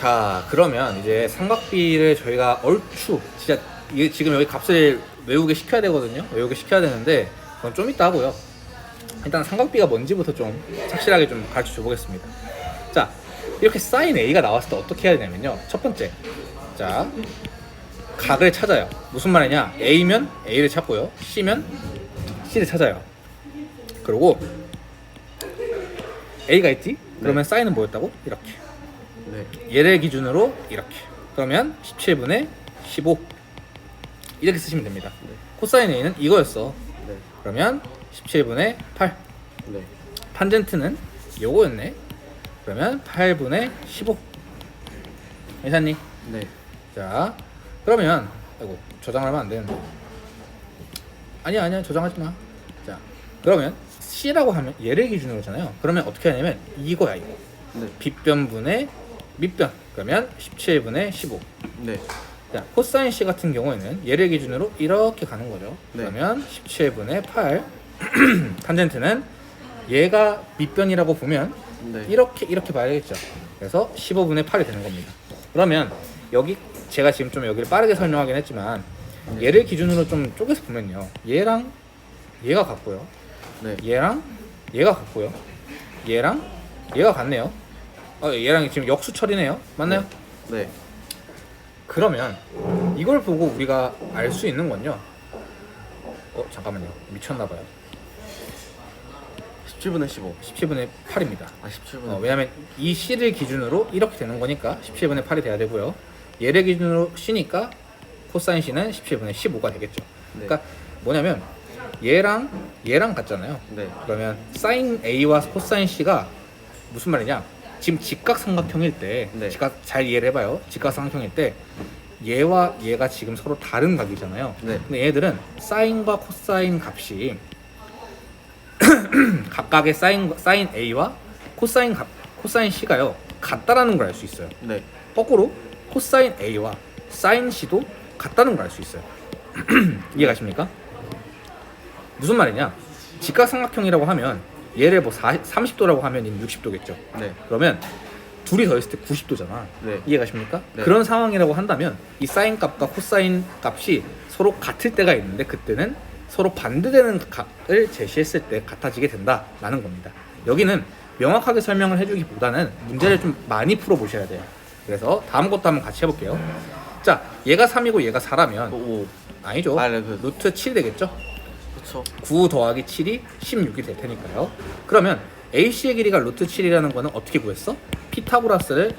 자, 그러면 이제 삼각비를 저희가 얼추 진짜 이게 지금 여기 값을 외우게 시켜야 되거든요. 외우게 시켜야 되는데 그건 좀 이따 하고요. 일단 삼각비가 뭔지부터 좀 착실하게 좀 가르쳐 줘 보겠습니다. 자, 이렇게 sin A가 나왔을 때 어떻게 해야 되냐면요. 첫 번째, 자, 각을 찾아요. 무슨 말이냐? A면 A를 찾고요. C면 C를 찾아요. 그리고 A가 있지? 그러면 사인은 뭐였다고? 이렇게. 네. 얘를 기준으로 이렇게. 그러면 17분의 15 이렇게 쓰시면 됩니다. 네. 코사인 A는 이거였어. 네. 그러면 17분의 8. 네. 탄젠트는 요거였네. 그러면 8분의 15. 괜찮니? 네. 자, 그러면 아이고 저장을 하면 안 되는데. 아니야 저장하지 마. 자, 그러면 C라고 하면 얘를 기준으로잖아요. 그러면 어떻게 하냐면 이거야 이거. 네. 빗변분의 밑변. 그러면 17분의 15. 네. 자, 코사인 C 같은 경우에는 얘를 기준으로 이렇게 가는 거죠. 네. 그러면 17분의 8. 탄젠트는 얘가 밑변이라고 보면 네. 이렇게 봐야겠죠. 그래서 15분의 8이 되는 겁니다. 그러면 여기 제가 지금 좀 여기를 빠르게 설명하긴 했지만 네. 얘를 기준으로 좀 쪼개서 보면요. 얘랑 얘가 같고요. 네. 얘랑 얘가 같고요. 얘랑 얘가 같네요. 얘랑 지금 역수 처리네요. 맞나요? 네. 그러면 이걸 보고 우리가 알 수 있는 건요. 잠깐만요. 미쳤나봐요. 17분의 15. 17분의 8입니다. 아, 17분의 왜냐면 이 C를 기준으로 이렇게 되는 거니까 17분의 8이 돼야 되고요. 얘를 기준으로 C니까 코사인 C는 17분의 15가 되겠죠. 네. 그러니까 뭐냐면 얘랑 같잖아요. 네. 그러면 사인 A와 코사인 C가 무슨 말이냐? 지금 직각삼각형일 때, 네. 잘 이해를 해봐요. 직각삼각형일 때 얘와 얘가 지금 서로 다른 각이잖아요. 네. 근데 얘들은 사인과 코사인 값이 각각의 사인 A와 코사인 C가요 같다라는 걸 알 수 있어요. 네. 거꾸로 코사인 A와 사인 C도 같다는 걸 알 수 있어요. 이해가십니까? 무슨 말이냐? 직각삼각형이라고 하면 얘를 뭐 30도라고 하면 60도겠죠. 네. 그러면 둘이 더했을 때 90도잖아. 네. 이해가십니까? 네. 그런 상황이라고 한다면 이 사인 값과 코사인 값이 서로 같을 때가 있는데 그때는 서로 반대되는 값을 제시했을 때 같아지게 된다라는 겁니다. 여기는 명확하게 설명을 해주기보다는 문제를 좀 많이 풀어보셔야 돼요. 그래서 다음 것도 한번 같이 해볼게요. 자, 얘가 3이고 얘가 4라면 5. 아니죠. 네. 루트 7이 되겠죠? 그쵸. 9 더하기 7이 16이 될 테니까요. 그러면 AC의 길이가 루트 7이라는 거는 어떻게 구했어? 피타고라스를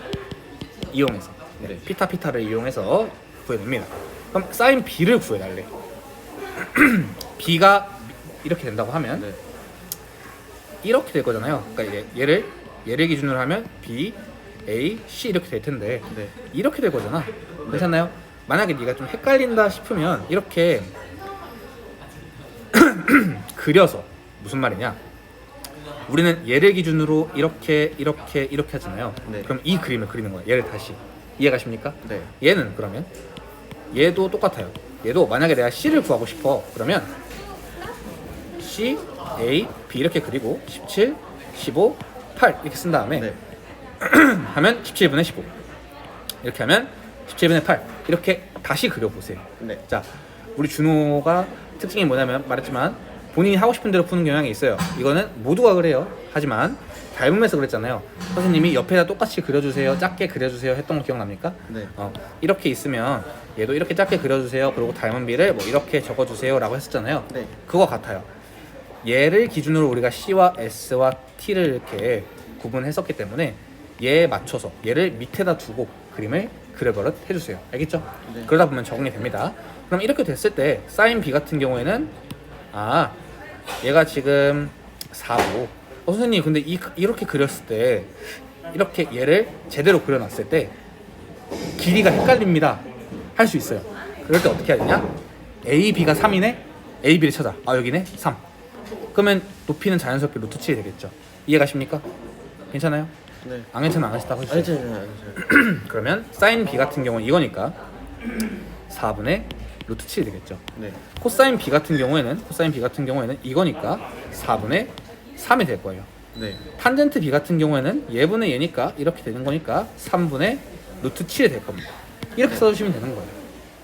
이용해서. 네. 피타를 이용해서 구해냅니다. 그럼 사인 B를 구해달래. B가 이렇게 된다고 하면 네. 이렇게 될 거잖아요. 그러니까 얘를 기준으로 하면 B, A, C 이렇게 될 텐데 네. 이렇게 될 거잖아. 괜찮나요? 만약에 네가 좀 헷갈린다 싶으면 이렇게 그려서 무슨 말이냐? 우리는 얘를 기준으로 이렇게 하잖아요. 네. 그럼 이 그림을 그리는 거야. 얘를 다시 이해가십니까? 네. 얘는 그러면 얘도 똑같아요. 얘도 만약에 내가 C를 구하고 싶어. 그러면 C, A, B 이렇게 그리고 17, 15, 8 이렇게 쓴 다음에 네. 하면 17분의 15 이렇게 하면 17분의 8 이렇게 다시 그려보세요. 네. 자, 우리 준호가 특징이 뭐냐면 말했지만 본인이 하고 싶은 대로 푸는 경향이 있어요. 이거는 모두가 그래요. 하지만 닮으면서 그랬잖아요. 선생님이 옆에다 똑같이 그려주세요, 작게 그려주세요 했던 거 기억납니까? 네. 이렇게 있으면 얘도 이렇게 작게 그려주세요. 그리고 닮은 비를 뭐 이렇게 적어주세요 라고 했었잖아요. 네. 그거 같아요. 얘를 기준으로 우리가 C와 S와 T를 이렇게 구분했었기 때문에 얘에 맞춰서 얘를 밑에다 두고 그림을 그려버릇 해주세요. 알겠죠? 네. 그러다 보면 적응이 됩니다. 그럼 이렇게 됐을 때 사인 B 같은 경우에는 얘가 지금 4고 선생님 근데 이렇게 그렸을 때 이렇게 얘를 제대로 그려놨을 때 길이가 헷갈립니다 할 수 있어요. 그럴 때 어떻게 해야 되냐? A, B가 3이네? A, B를 찾아. 여기네? 3. 그러면 높이는 자연스럽게 루트 7이 되겠죠. 이해가십니까? 괜찮아요? 네. 안 괜찮다고 해주세요. 알죠. 그러면 사인 B 같은 경우는 이거니까 4분의 루트 7이 되겠죠. 네. 코사인 B 같은 경우에는 이거니까 4분의 3이 될 거예요. 네. 탄젠트 B 같은 경우에는 얘분의 얘니까 이렇게 되는 거니까 3분의 루트 7이 될 겁니다. 이렇게 써주시면 되는 거예요.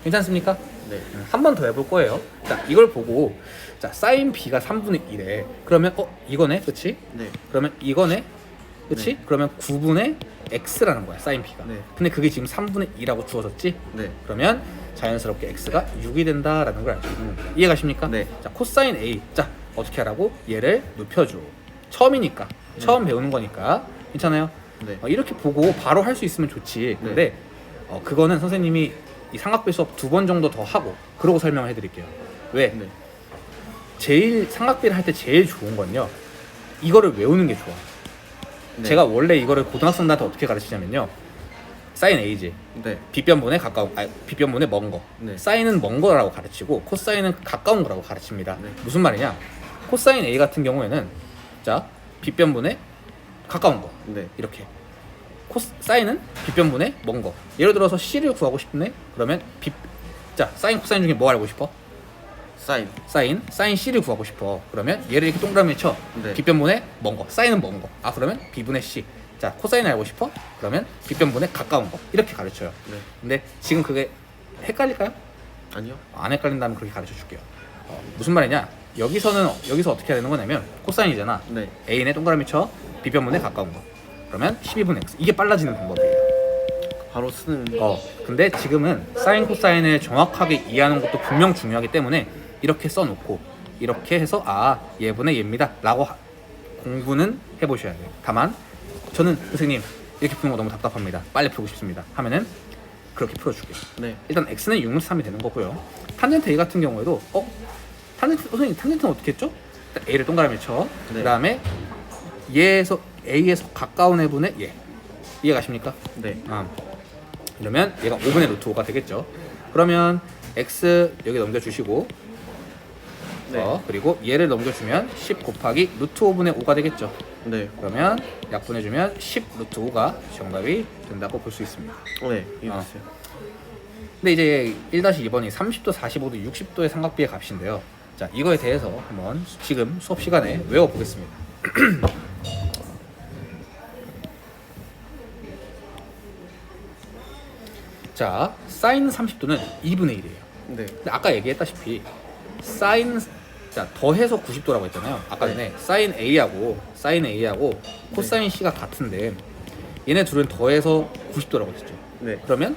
괜찮습니까? 네. 한 번 더 해볼 거예요. 자, 이걸 보고 자 사인 b가 3분의 1에 그러면 이거네, 그렇지? 네. 그러면 이거네, 그렇지? 네. 그러면 9분의 x라는 거야 사인 b가. 네. 근데 그게 지금 3분의 2라고 주어졌지? 네. 그러면 자연스럽게 x가 6이 된다라는 걸 알 수 있는 겁니다. 이해가십니까? 네. 자 코사인 a, 자 어떻게 하라고? 얘를 눕혀줘. 처음이니까 처음 배우는 거니까 괜찮아요? 네. 이렇게 보고 바로 할 수 있으면 좋지. 근데 그거는 선생님이 이 삼각배 수업 2번 정도 더 하고 그러고 설명을 해드릴게요. 왜? 네. 제일 삼각배를 할 때 제일 좋은 건요, 이거를 외우는 게 좋아. 네. 제가 원래 이거를 고등학생들한테 어떻게 가르치냐면요, 사인 a지, 네. 빗변분에 가까운, 빗변분에 먼 거. 네. 사인은 먼 거라고 가르치고 코사인은 가까운 거라고 가르칩니다. 네. 무슨 말이냐? 코사인 a 같은 경우에는 자 빗변분에 가까운 거 네. 이렇게. 사인은 빗변분에 먼 거. 예를 들어서 c를 구하고 싶네. 그러면 자 사인 코사인 중에 뭐 알고 싶어? 사인 c를 구하고 싶어. 그러면 얘를 이렇게 동그라미 쳐. 네. 빗변분에 먼 거. 사인은 먼 거. 그러면 b분의 c. 자 코사인 알고 싶어? 그러면 빗변분에 가까운 거. 이렇게 가르쳐요. 네. 근데 지금 그게 헷갈릴까요? 아니요. 안 헷갈린다면 그렇게 가르쳐 줄게요. 무슨 말이냐? 여기서 어떻게 해야 되는 거냐면 코사인이잖아. 네. a에 동그라미 쳐. 빗변분에 가까운 거. 그러면 12분의 x. 이게 빨라지는 방법이에요. 바로 쓰는. 근데 지금은 사인 코사인을 정확하게 이해하는 것도 분명 중요하기 때문에 이렇게 써놓고 이렇게 해서 얘분의 얘입니다 라고 공부는 해보셔야 돼요. 다만 저는 선생님 이렇게 푸는 거 너무 답답합니다, 빨리 풀고 싶습니다 하면은 그렇게 풀어줄게요. 네. 일단 x는 6루트 3이 되는 거고요. 탄젠트 a 같은 경우에도 선생님 탄젠트는 어떻게 했죠? 일단 a를 동그라미 쳐. 네. 그 다음에 얘에서 a에서 가까운 애분의 얘. 이해가십니까? 네. 이러면 얘가 5분의 루트 5가 되겠죠. 그러면 x 여기 넘겨주시고 네. 그리고 얘를 넘겨주면 10 곱하기 루트 5분의 5가 되겠죠. 네. 그러면 약분해주면 10 루트 5가 정답이 된다고 볼 수 있습니다. 네. 이해했어요. 근데 이제 1-2번이 30도, 45도, 60도의 삼각비의 값인데요. 자, 이거에 대해서 한번 지금 수업 시간에 외워보겠습니다. 자, 사인 30도는 2분의 1이에요. 네. 근데 아까 얘기했다시피 더해서 90도라고 했잖아요. 아까 전에 사인 A하고 코사인 C가 같은데 얘네 둘은 더해서 90도라고 했죠. 네. 그러면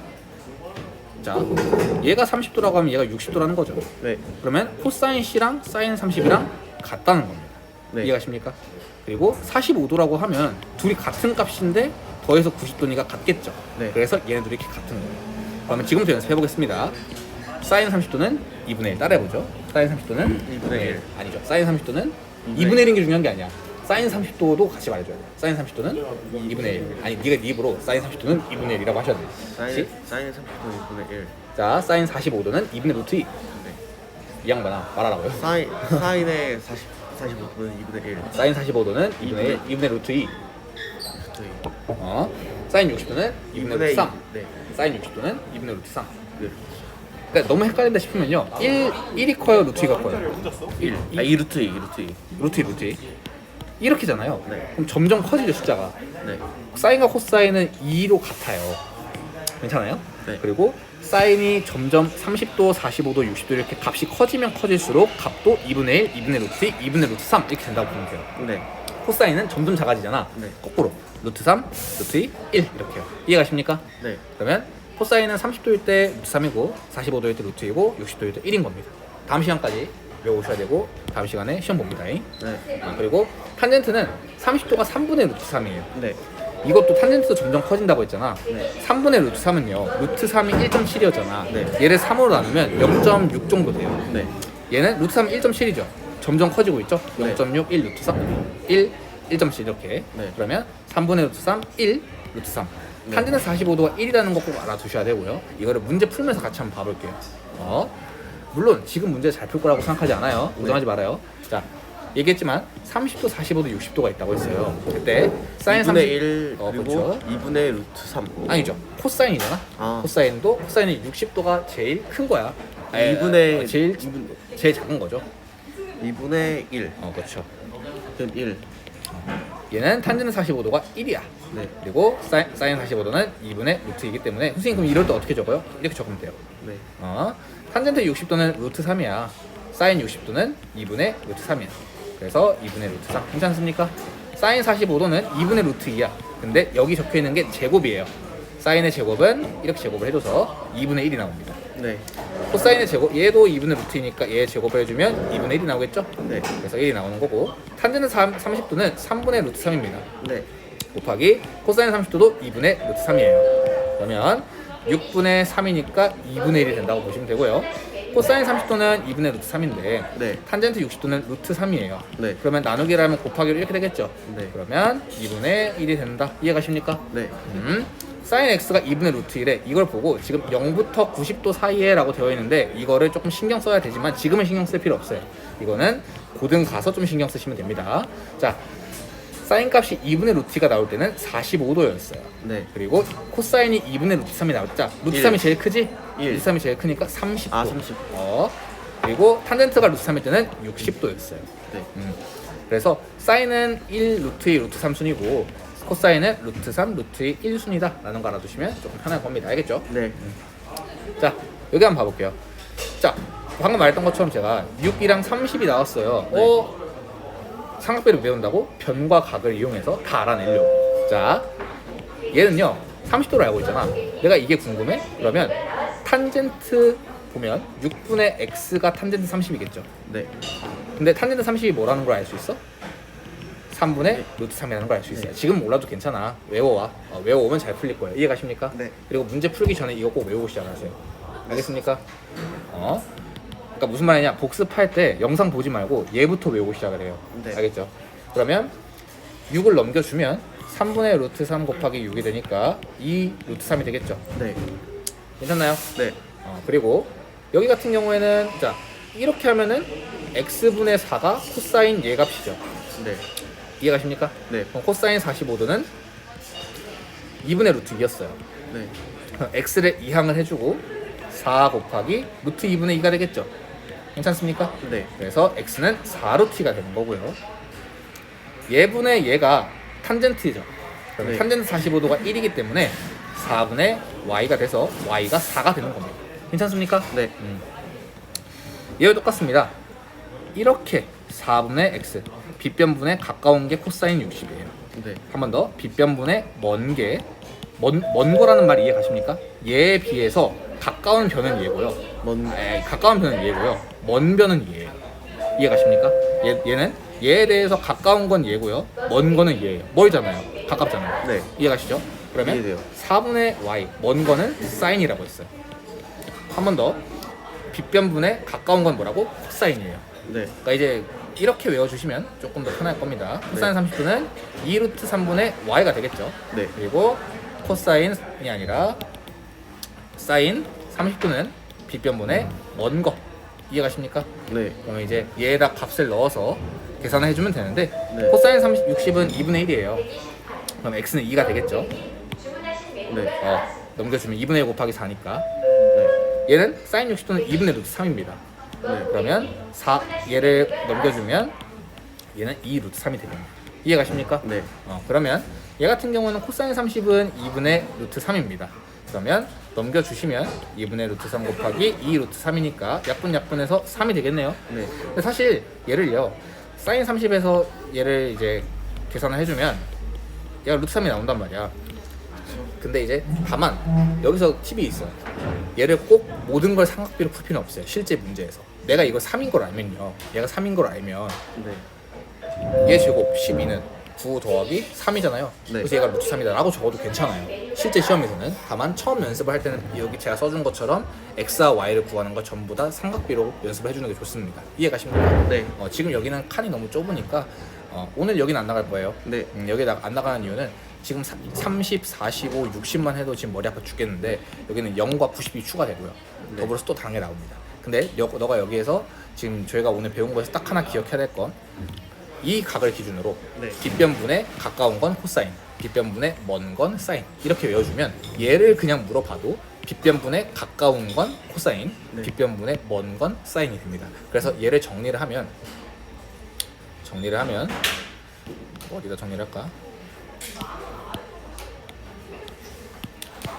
자 얘가 30도라고 하면 얘가 60도라는 거죠. 네. 그러면 코사인 C랑 사인 30이랑 같다는 겁니다. 네. 이해가십니까? 그리고 45도라고 하면 둘이 같은 값인데 더해서 90도니까 같겠죠. 네. 그래서 얘네 둘이 이렇게 같은 거예요. 그러면 지금부터 연습해 보겠습니다. 사인 30도는 2분의 1 따라해보죠. 사인 30도는 2분의 1. 아니죠. 사인 30도는 2분의 2분의 1인 게 중요한 게 아니야. 사인 30도도 같이 말해줘야 돼. 사인 30도는 2분의 1. 아니 네가 네 입으로 사인 30도는 2분의 1이라고 하셔야 돼. 사인 30도 2분의 1. 자, 사인 45도는 2분의 루트 2. 네. 이 양반아 말하라고요. 사인의 45도는 2분의 1. 사인 45도는 2분의 루트 2. 사인 60도는 2분의 루트 3. 네. 사인 60도는 2분의 루트 3. 네. 그러니까 너무 헷갈린다 싶으면요. 1이 커요, 루트 2가 커요? 1. 2루트 2. 루트 2, 루트 2. 이렇게잖아요. 네. 그럼 점점 커지죠, 숫자가. 네. 사인과 코사인은 2로 같아요. 괜찮아요? 네. 그리고 사인이 점점 30도, 45도, 60도 이렇게 값이 커지면 커질수록 값도 2분의 1, 2분의 루트 2, 2분의 루트 3 이렇게 된다고 보면 돼요. 네. 코사인은 점점 작아지잖아. 네. 거꾸로 루트 3, 루트 2, 1 이렇게요. 이해가십니까? 네. 그러면 코사인은 30도일 때 루트 3이고 45도일 때 루트 2고 60도일 때 1인 겁니다. 다음 시간까지 외우셔야 되고 다음 시간에 시험 봅니다. 네. 그리고 탄젠트는 30도가 3분의 루트 3이에요. 네. 이것도 탄젠트도 점점 커진다고 했잖아. 네. 3분의 루트 3은요. 루트 3이 1.7이었잖아. 네. 얘를 3으로 나누면 0.6 정도 돼요. 네. 얘는 루트 3이 1.7이죠. 점점 커지고 있죠. 네. 0.6, 1 루트 3, 1, 1.7 이렇게. 네. 그러면 3분의 루트 3, 1 루트 3. 네. 탄젠트 45도가 1이라는 거 꼭 알아두셔야 되고요. 이거를 문제 풀면서 같이 한번 봐볼게요. 물론 지금 문제 잘 풀 거라고 생각하지 않아요. 걱정하지 말아요. 자, 얘기했지만 30도, 45도, 60도가 있다고 했어요. 그때 사인 2분의 1 그리고 그렇죠. 2분의 루트 3. 아니죠. 코사인이잖아. 코사인은 60도가 제일 큰 거야. 2분의 제일 작은 거죠. 2분의 1. 그렇죠. 그럼 1. 얘는 탄젠트 45도가 1이야. 네. 그리고 사인 45도는 2분의 루트 2이기 때문에 선생님 그럼 이럴 때 어떻게 적어요? 이렇게 적으면 돼요. 네. 탄젠트 60도는 루트 3이야. 사인 60도는 2분의 루트 3이야. 그래서 2분의 루트 3 괜찮습니까? 사인 45도는 2분의 루트 2야. 근데 여기 적혀 있는 게 제곱이에요. 사인의 제곱은 이렇게 제곱을 해줘서 2분의 1이 나옵니다. 네. 코사인의 제곱, 얘도 2분의 루트이니까 얘 제곱을 해주면 2분의 1이 나오겠죠? 네. 그래서 1이 나오는 거고, 탄젠트 30도는 3분의 루트 3입니다. 네. 곱하기 코사인 30도도 2분의 루트 3이에요. 그러면 6분의 3이니까 2분의 1이 된다고 보시면 되고요. 코사인 30도는 2분의 루트 3인데 네. 탄젠트 60도는 루트 3이에요. 네. 그러면 나누기를 하면 곱하기로 이렇게 되겠죠? 네. 그러면 2분의 1이 된다. 이해가십니까? 네. 사인 x가 2분의 루트 1에 이걸 보고 지금 0부터 90도 사이에 라고 되어 있는데 이거를 조금 신경 써야 되지만 지금은 신경 쓸 필요 없어요. 이거는 고등 가서 좀 신경 쓰시면 됩니다. 자, 사인 값이 2분의 루트 2가 나올 때는 45도였어요. 네. 그리고 코사인이 2분의 루트 3이 나올 때, 자, 루트 1. 3이 제일 크지? 1. 루트 3이 제일 크니까 30도. 30. 그리고 탄젠트가 루트 3일 때는 60도였어요. 네. 그래서 사인은 1 루트 2 루트 3 순이고 코사인은 루트 3 루트 2 1순이다 라는 거 알아두시면 조금 편할 겁니다. 알겠죠? 네. 자, 여기 한번 봐볼게요. 자, 방금 말했던 것처럼 제가 6이랑 30이 나왔어요. 네. 삼각비를 배운다고 변과 각을 이용해서 다 알아내려고. 자, 얘는요 30도를 알고 있잖아. 내가 이게 궁금해? 그러면 탄젠트 보면 6분의 x가 탄젠트 30이겠죠. 네. 근데 탄젠트 30이 뭐라는 걸 알 수 있어? 3분의 루트 3이라는 걸 알 수 있어요. 지금 몰라도 괜찮아. 외워와. 외워오면 잘 풀릴 거예요. 이해가십니까? 네. 그리고 문제 풀기 전에 이거 꼭 외우고 시작하세요. 알겠습니까? 그러니까 무슨 말이냐? 복습할 때 영상 보지 말고 얘부터 외우고 시작을 해요. 네. 알겠죠? 그러면 6을 넘겨주면 3분의 루트 3 곱하기 6이 되니까 2 루트 3이 되겠죠? 네. 괜찮나요? 네. 그리고 여기 같은 경우에는 자 이렇게 하면은 x분의 4가 코사인 얘 값이죠. 네. 이해가십니까? 네. 그럼 코사인 45도는 2분의 루트 2였어요. 네. x를 2항을 해주고 4 곱하기 루트 2분의 2가 되겠죠. 괜찮습니까? 네. 그래서 x는 4루트가 되는 거고요. 얘분의 얘가 탄젠트죠. 그러면 네. 탄젠트 45도가 1이기 때문에 4분의 y가 돼서 y가 4가 되는 겁니다. 괜찮습니까? 네. 얘와 똑같습니다. 이렇게 4분의 x 빗변분에 가까운 게 코사인 60이에요. 네. 한 번 더 빗변분에 먼 거라는 말 이해 가십니까? 얘에 비해서 가까운 변은 얘고요. 가까운 변은 얘고요. 먼 변은 얘예요. 이해 가십니까? 얘는 얘에 대해서 가까운 건 얘고요. 먼 거는 얘예요. 멀잖아요. 가깝잖아요. 네. 이해 가시죠? 그러면 이해돼요. 4분의 y 먼 거는 사인이라고 했어요. 한 번 더 빗변분에 가까운 건 뭐라고? 코사인이에요. 네. 그러니까 이제 이렇게 외워주시면 조금 더 편할 겁니다. 코사인 30도는 2 루트 3분의 y가 되겠죠. 네. 그리고 코사인이 아니라 사인 30도는 빗변분의 먼 거. 이해가십니까? 네. 그러면 이제 얘에다 값을 넣어서 계산을 해주면 되는데 네. 코사인 60은 2분의 1이에요. 그럼 x는 2가 되겠죠. 네. 넘겨주면 2분의 1 곱하기 4니까 네. 얘는 사인 60도는 2분의 루트 3입니다. 네. 그러면 얘를 넘겨주면 얘는 2 루트 3이 됩니다. 이해가십니까? 네. 그러면 얘 같은 경우는 코사인 30은 2분의 루트 3입니다. 그러면 넘겨주시면 2분의 루트 3 곱하기 2 루트 3이니까 약분해서 3이 되겠네요. 네. 근데 사실 얘를요 사인 30에서 얘를 이제 계산을 해주면 얘가 루트 3이 나온단 말이야. 근데 이제 다만 여기서 팁이 있어요. 얘를 꼭 모든 걸 삼각비로 풀 필요는 없어요. 실제 문제에서 내가 이거 3인 걸 알면요, 얘가 3인 걸 알면 네. 얘 제곱 12는 9 더하기 3이잖아요. 네. 그래서 얘가 루트 3이다 라고 적어도 괜찮아요. 실제 시험에서는. 다만 처음 연습을 할 때는 여기 제가 써준 것처럼 x와 y를 구하는 거 전부 다 삼각비로 연습을 해주는 게 좋습니다. 이해가십니까? 네. 지금 여기는 칸이 너무 좁으니까 오늘 여기는 안 나갈 거예요. 네. 여기 안 나가는 이유는 지금 30, 45, 60만 해도 지금 머리 아파 죽겠는데 여기는 0과 90이 추가되고요. 네. 더불어서 또 당연히 나옵니다. 근데 너가 여기에서 지금 저희가 오늘 배운 거에서 딱 하나 기억해야 될 건 이 각을 기준으로 네. 빗변분에 가까운 건 코사인, 빗변분에 먼 건 사인 이렇게 외워주면 얘를 그냥 물어봐도 빗변분에 가까운 건 코사인, 네. 빗변분에 먼 건 사인이 됩니다. 그래서 얘를 정리를 하면 어디다 정리를 할까?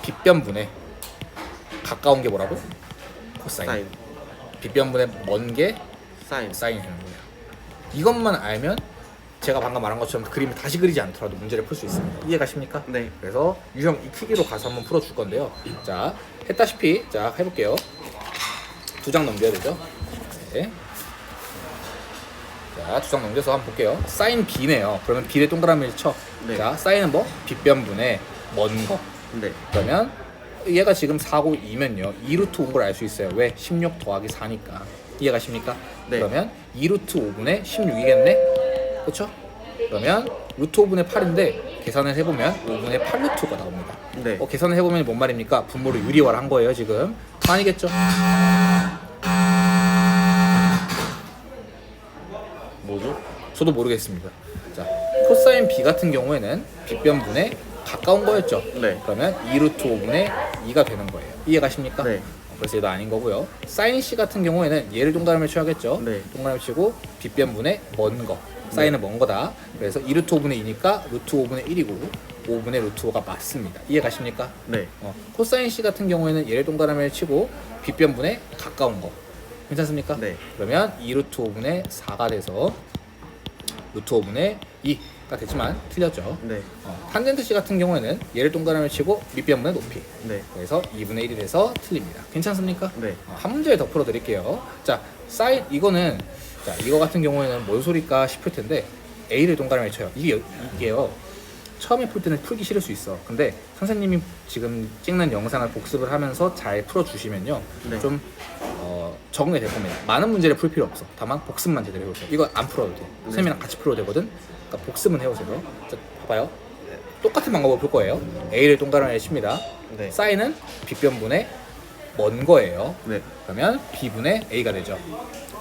빗변분에 가까운 게 뭐라고? 코사인. 사인. 빗변분에 먼 게 사인. 사인이 되는 거예요. 이것만 알면 제가 방금 말한 것처럼 그림을 다시 그리지 않더라도 문제를 풀 수 있습니다. 이해가십니까? 네. 그래서 유형 익히기로 가서 한번 풀어줄 건데요. 자, 했다시피 자 해볼게요. 2장 넘겨야 되죠? 네. 자, 2장 넘겨서 한번 볼게요. 사인 B네요. 그러면 B를 동그라미를 쳐. 네. 자, 사인은 뭐? 빗변분의 먼 거. 네. 그러면 얘가 지금 4고 2면요 2루트 5인 걸 알 수 있어요. 왜? 16 더하기 4니까. 이해가십니까? 네. 그러면 2루트 5분의 16이겠네? 그쵸? 그러면 루트 5분의 8인데 계산을 해보면 5분의 8루트가 나옵니다. 네. 계산을 해보면 뭔 말입니까? 분모를 유리화를 한 거예요 지금. 아니겠죠? 뭐죠? 저도 모르겠습니다. 자, 코사인 B 같은 경우에는 빗변분에 가까운 거였죠. 네. 그러면 2루트 5분의 2가 되는 거예요. 이해가십니까? 네. 그래서 얘도 아닌 거고요. 사인 C 같은 경우에는 얘를 동그라미를 쳐야겠죠. 네. 동그라미 치고 빗변분의 먼 거. 사인은 먼 거다. 그래서 2루트 5분의 2니까 루트 5분의 1이고 5분의 루트 5가 맞습니다. 이해가십니까? 네. 코사인 C 같은 경우에는 얘를 동그라미를 치고 빗변분에 가까운 거. 괜찮습니까? 네. 그러면 2루트 5분의 4가 돼서 루트 5분의 2가 되지만 틀렸죠. 네. 탄젠트 C 같은 경우에는 얘를 동그라미를 치고 밑변분의 높이. 네. 그래서 2분의 1이 돼서 틀립니다. 괜찮습니까? 네. 한 문제 더 풀어드릴게요. 자, 사인 이거는 자 이거 같은 경우에는 뭔 소리까 싶을 텐데 A를 동그라미에 쳐요. 이게요. 처음에 풀 때는 풀기 싫을 수 있어. 근데 선생님이 지금 찍는 영상을 복습을 하면서 잘 풀어주시면요. 네. 좀 적응이 될 겁니다. 많은 문제를 풀 필요 없어. 다만 복습만 제대로 해보세요. 이거 안 풀어도 돼. 선생님이랑 같이 풀어도 되거든. 그러니까 복습은 해보세요. 자, 봐봐요. 똑같은 방법으로 풀 거예요. A를 동그라미에 칩니다. 네. 사인은 빗변분의 먼 거예요. 네. 그러면 B분의 A가 되죠.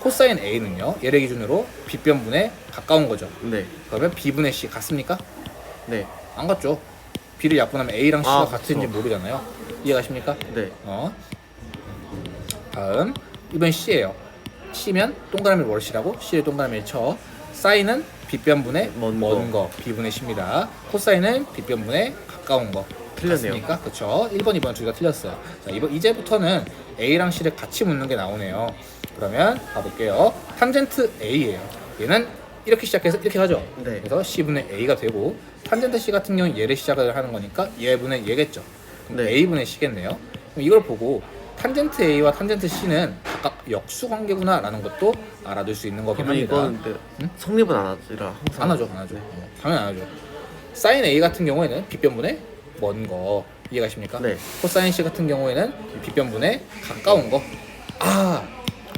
코사인 A는요. 얘를 기준으로 빗변분에 가까운 거죠. 네. 그러면 B분의 C 같습니까? 네. 안 같죠. B를 약분하면 A랑 C가 아, 같은지 그쵸. 모르잖아요. 이해가십니까? 네. 다음 이번 C예요. C면 동그라미 뭘 C라고? C를 동그라미를 쳐. 사인은 빗변분의 먼 먼 거 B분의 C입니다. 코사인은 빗변분의 가까운 거. 틀렸네요. 맞습니까? 그렇죠. 1번, 2번 둘 다 틀렸어요. 자, 이제부터는 A랑 C를 같이 묻는 게 나오네요. 그러면 가볼게요. 탄젠트 A예요. 얘는 이렇게 시작해서 이렇게 가죠. 네. 그래서 C분의 A가 되고 탄젠트 C 같은 경우는 얘를 시작을 하는 거니까 얘분의 얘겠죠. 그럼 네. A분의 C겠네요. 그럼 이걸 보고 탄젠트 A와 탄젠트 C는 각각 역수 관계구나 라는 것도 알아둘 수 있는 거긴 그러면 합니다. 이건 네. 성립은 안 하더라. 항상. 안 하죠. 당연히 안 하죠. 사인 A 같은 경우에는 빗변분의 먼 거. 이해가십니까? 네. 코사인 C 같은 경우에는 빗변분의 가까운 거.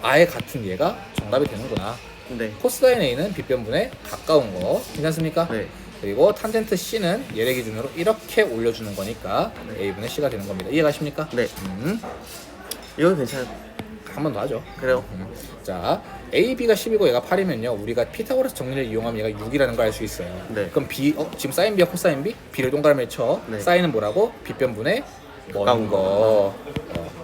아예 같은 얘가 정답이 되는구나. 네. 코사인 A는 빗변분의 가까운 거. 괜찮습니까? 네. 그리고 탄젠트 C는 얘를 기준으로 이렇게 올려주는 거니까 A분의 C가 되는 겁니다. 이해가십니까? 네. 이건 괜찮아요. 한 번 더 하죠. 그래요. 자, A, B가 10이고 얘가 8이면요. 우리가 피타고라스 정리를 이용하면 얘가 6이라는 걸 알 수 있어요. 네. 그럼 B, 지금 사인 B와 코사인 B? B를 동그라미에 쳐. 네. 사인은 뭐라고? 빗변분의 먼 가까운 거.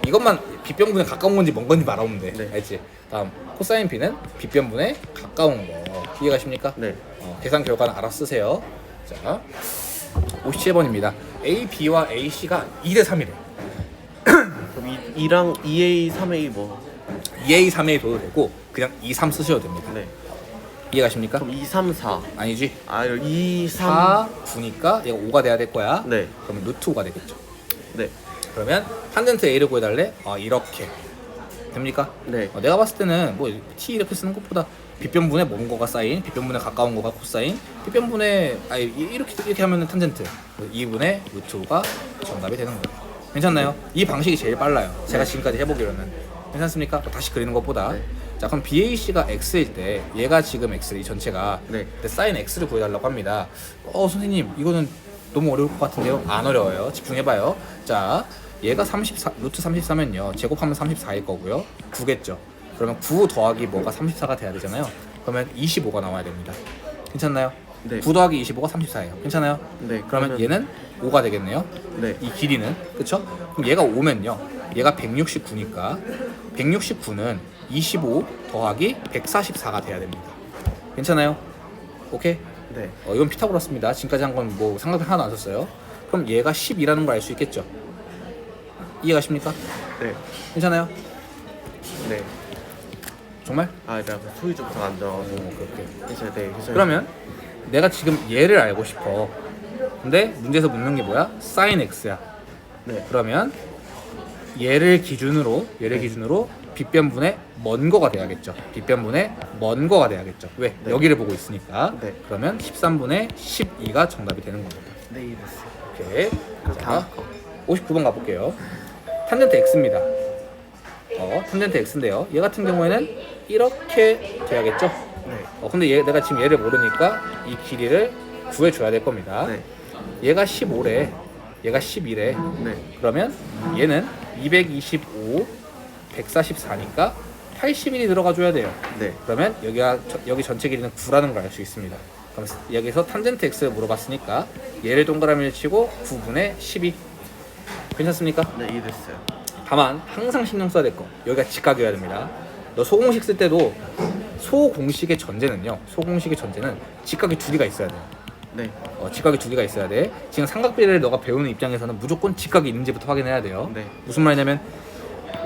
이것만 빗변분에 가까운 건지 먼 건지 말하면 돼. 네. 알지? 다음, 코사인 B는 빗변분에 가까운 거. 이해가십니까? 네. 계산 결과는 알아 쓰세요. 자, 57번입니다. A, B와 A, C가 2대 3이래. 그럼 2랑 2A, 3A 뭐? 2A, 3A 둬도 되고 그냥 2, 3 쓰셔도 됩니다. 네. 이해가십니까? 그럼 2, 3, 4. 아니지. 2, 3. 4, 9니까 얘가 5가 돼야 될 거야. 네. 그러면 루트 5가 되겠죠. 네. 그러면 탄젠트 A를 구해달래? 이렇게 됩니까? 네. 내가 봤을 때는 뭐 T 이렇게 쓰는 것보다 빗변분의 먼 거가 사인, 빗변분에 가까운 거가 코사인, 빗변분의 이렇게 하면은 탄젠트 2분의 루트 5가 정답이 되는 거예요. 괜찮나요? 이 방식이 제일 빨라요. 제가 지금까지 해보기로는. 괜찮습니까? 다시 그리는 것보다. 네. 자, 그럼 BAC가 X일 때 얘가 지금 X, 이 전체가 네. 근데 사인 X를 구해달라고 합니다. 선생님 이거는 너무 어려울 것 같은데요? 안 어려워요. 집중해봐요. 자, 얘가 34, 루트 34면요 제곱하면 34일 거고요. 9겠죠. 그러면 9 더하기 뭐가 34가 돼야 되잖아요. 그러면 25가 나와야 됩니다. 괜찮나요? 네. 9 더하기 25가 34예요. 괜찮아요? 네. 그러면 얘는 5가 되겠네요. 네. 이 길이는 그쵸? 그럼 얘가 5면요 얘가 169니까 169는 25 더하기 144가 돼야 됩니다. 괜찮아요? 오케이? 네. 이건 피타고라스입니다. 지금까지 한 건 뭐 상관이 하나도 안 썼어요. 그럼 얘가 10이라는 걸 알 수 있겠죠? 이해가십니까? 네. 괜찮아요? 네. 정말? 아, 내가 소위 좀 더 안 좋아가지고. 오케이. 괜찮아요. 네, 괜찮아요. 그러면 내가 지금 얘를 알고 싶어. 근데 문제에서 묻는 게 뭐야? sin x야. 네. 그러면 얘를 기준으로 빗변분의 먼 거가 돼야겠죠. 빗변분의 먼 거가 돼야겠죠. 왜? 네. 여기를 보고 있으니까. 네. 그러면 13분의 12가 정답이 되는 겁니다. 네, 이해됐어요. 오케이. 그럼 자, 다음 거. 59번 가볼게요. 탄젠트 x입니다. 탄젠트 x인데요. 얘 같은 경우에는 이렇게 돼야겠죠. 네. 근데 내가 지금 얘를 모르니까 이 길이를 구해줘야 될 겁니다. 네. 얘가 15래, 얘가 11래. 네. 그러면 얘는 225, 144니까 81이 들어가줘야 돼요. 네. 그러면 여기 전체 길이는 9라는 걸 알 수 있습니다. 그럼 여기서 탄젠트 x를 물어봤으니까 얘를 동그라미를 치고 9분의 12. 괜찮습니까? 네, 이해됐어요. 다만 항상 신경 써야 될 거, 여기가 직각이어야 됩니다. 너 소공식 쓸 때도 소공식의 전제는 직각이 두 개가 있어야 돼요. 네. 직각이 두 개가 있어야 돼. 지금 삼각비례를 너가 배우는 입장에서는 무조건 직각이 있는지부터 확인해야 돼요. 네. 무슨 말이냐면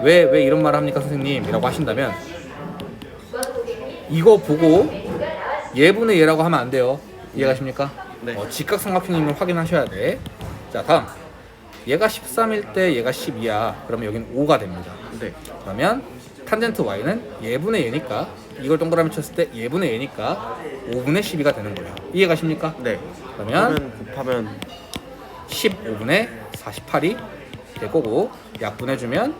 왜 이런 말을 합니까 선생님? 이라고 하신다면 이거 보고 얘분의 얘라고 하면 안 돼요. 이해가십니까? 네. 직각삼각형임을 확인하셔야 돼. 자, 다음 얘가 13일 때 얘가 12야. 그러면 여기는 5가 됩니다. 네. 그러면 탄젠트 y는 얘분의 얘니까 이걸 동그라미 쳤을 때 얘분의 얘니까 5분의 12가 되는 거예요. 이해가십니까? 네. 그러면 곱하면 15분의 48이 될 거고 약분해주면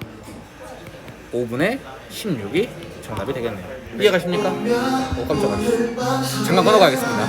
5분의 16이 정답이 되겠네요. 이해가십니까? 깜짝이야. 잠깐 끊어가겠습니다.